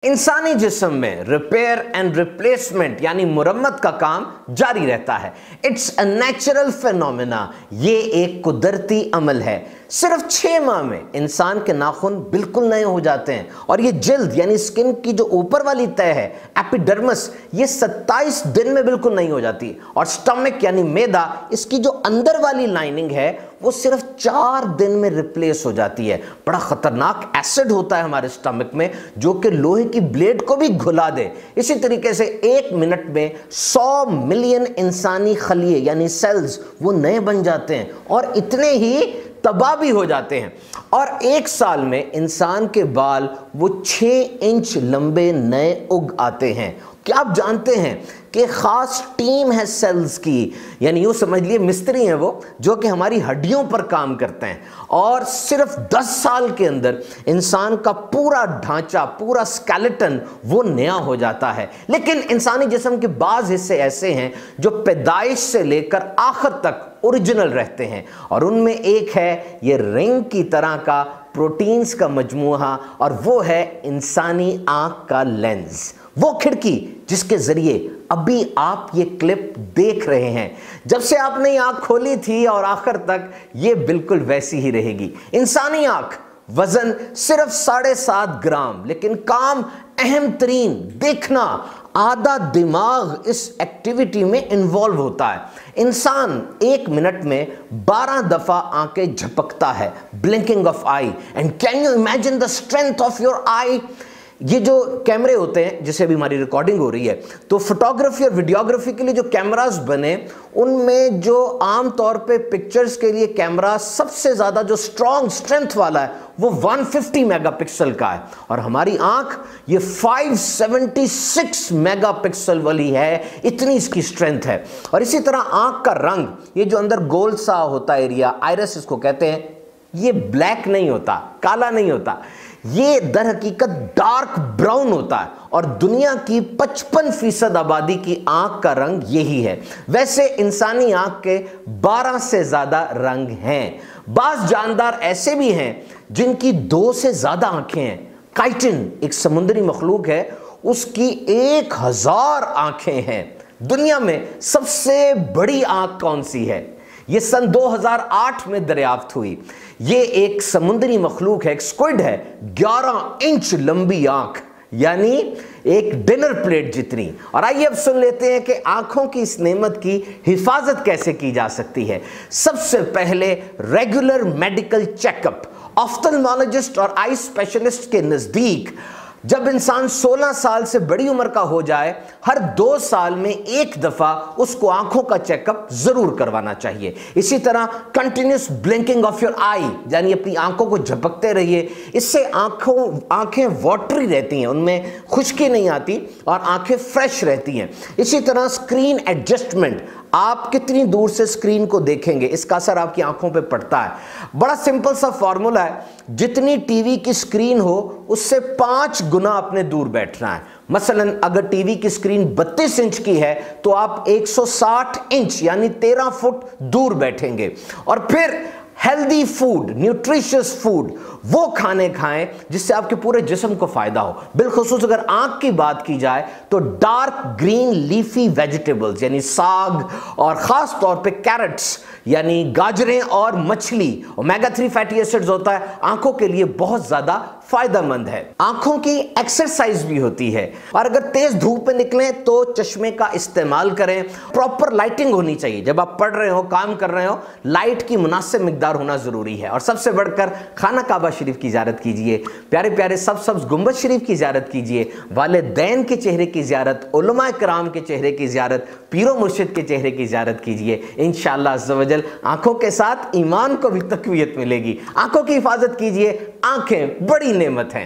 इंसानी जिस्म में रिपेयर एंड रिप्लेसमेंट यानी मुरम्मत का काम जारी रहता है। इट्स अ नेचुरल फिनोमेना, ये एक कुदरती अमल है। सिर्फ 6 माह में इंसान के नाखून बिल्कुल नए हो जाते हैं और ये जिल्द यानी स्किन की जो ऊपर वाली तह है एपिडर्मिस, ये 27 दिन में बिल्कुल नई हो जाती। और स्टमक यानी मैदा, इसकी जो अंदर वाली लाइनिंग है वो सिर्फ 4 दिन में रिप्लेस हो जाती है। बड़ा खतरनाक एसिड होता है हमारे स्टमक में जो कि लोहे की ब्लेड को भी घुला दे। इसी तरीके से 1 मिनट में 100 मिलियन इंसानी खलिए यानी सेल्स वो नए बन जाते हैं और इतने ही तबाह भी हो जाते हैं। और 1 साल में इंसान के बाल वो 6 इंच लंबे नए उग आते हैं। क्या आप जानते हैं कि खास टीम है सेल्स की, यानी यूँ समझ लिए मिस्त्री हैं वो, जो कि हमारी हड्डियों पर काम करते हैं। और सिर्फ 10 साल के अंदर इंसान का पूरा ढांचा, पूरा स्केलेटन वो नया हो जाता है। लेकिन इंसानी जिस्म के बाज़ हिस्से ऐसे हैं जो पैदाइश से लेकर आखिर तक ओरिजिनल रहते हैं और उनमें एक है ये रिंग की तरह का प्रोटीन्स का मजमूआ, और वो है इंसानी आँख का लेंस, वो खिड़की जिसके जरिए अभी आप ये क्लिप देख रहे हैं। जब से आपने ये आँख खोली थी और आखिर तक ये बिल्कुल वैसी ही रहेगी। इंसानी आँख, वजन सिर्फ 7.5 ग्राम, लेकिन काम अहम तरीन देखना। आधा दिमाग इस एक्टिविटी में इन्वॉल्व होता है। इंसान 1 मिनट में 12 दफा आंखें झपकता है, blinking of eye. And can you imagine the strength of your eye. ये जो कैमरे होते हैं, जैसे अभी हमारी रिकॉर्डिंग हो रही है, तो फोटोग्राफी और वीडियोग्राफी के लिए जो कैमरास बने, उनमें जो आम तौर पे पिक्चर्स के लिए कैमरा सबसे ज़्यादा जो स्ट्रेंथ वाला है वो 150 मेगापिक्सल का है, और हमारी आंख ये 576 मेगापिक्सल वाली है, इतनी इसकी स्ट्रेंथ है। और इसी तरह आंख का रंग, ये जो अंदर गोल सा होता है एरिया, आइरिस इसको कहते हैं, ये ब्लैक नहीं होता, काला नहीं होता, ये दर हकीकत डार्क ब्राउन होता है। और दुनिया की 55% आबादी की आंख का रंग यही है। वैसे इंसानी आंख के 12 से ज्यादा रंग हैं। बाज जानदार ऐसे भी हैं जिनकी 2 से ज्यादा आंखें हैं। काइटिन एक समुद्री मखलूक है, उसकी 1000 आंखें हैं। दुनिया में सबसे बड़ी आंख कौन सी है? ये सन 2008 में दरियाफ्त हुई। ये एक समुद्री मखलूक है, एक स्क्विड है, 11 इंच लंबी आंख, यानी एक डिनर प्लेट जितनी। और आइए अब सुन लेते हैं कि आंखों की इस नेमत की हिफाजत कैसे की जा सकती है। सबसे पहले रेगुलर मेडिकल चेकअप। ऑफ्थल्मोलॉजिस्ट और आई स्पेशलिस्ट के नजदीक जब इंसान 16 साल से बड़ी उम्र का हो जाए, हर 2 साल में 1 दफा उसको आंखों का चेकअप जरूर करवाना चाहिए। इसी तरह कंटिन्यूस ब्लिंकिंग ऑफ योर आई, यानी अपनी आंखों को झपकते रहिए। इससे आंखें वाटरी रहती हैं, उनमें खुश्की नहीं आती और आंखें फ्रेश रहती हैं। इसी तरह स्क्रीन एडजस्टमेंट, आप कितनी दूर से स्क्रीन को देखेंगे इसका असर आपकी आंखों पे पड़ता है। बड़ा सिंपल सा फॉर्मूला है, जितनी टीवी की स्क्रीन हो उससे 5 गुना अपने दूर बैठना है। मसलन अगर टीवी की स्क्रीन 32 इंच की है तो आप 160 इंच यानी 13 फुट दूर बैठेंगे। और फिर हेल्दी फूड, न्यूट्रिशियस फूड, वो खाने खाएं जिससे आपके पूरे जिस्म को फायदा हो। बिलखुसूस अगर आंख की बात की जाए तो डार्क ग्रीन लीफी वेजिटेबल्स यानी साग, और खास तौर पे कैरेट्स यानी गाजरें और मछली, ओमेगा 3 फैटी एसिड्स होता है, आंखों के लिए बहुत ज्यादा फायदेमंद है। आंखों की एक्सरसाइज भी होती है, और अगर तेज धूप में निकलें तो चश्मे का इस्तेमाल करें। प्रॉपर लाइटिंग होनी चाहिए, जब आप पढ़ रहे हो, काम कर रहे हो, लाइट की मुनासिब मिकदार होना जरूरी है। और सबसे बढ़कर खाना काबा शरीफ की ज़ियारत कीजिए, प्यारे प्यारे सब्ज़ गुंबद शरीफ की ज़ियारत कीजिए, वालिदैन के चेहरे की ज़ियारत, उलमा किराम के चेहरे की ज़ियारत, पीरो मुर्शिद के चेहरे की ज़ियारत कीजिए। इंशाअल्लाह अज़्ज़ व जल आंखों के साथ ईमान को भी तक़वियत मिलेगी। आंखों की हिफाजत कीजिए, आंखें बड़ी नेमत हैं।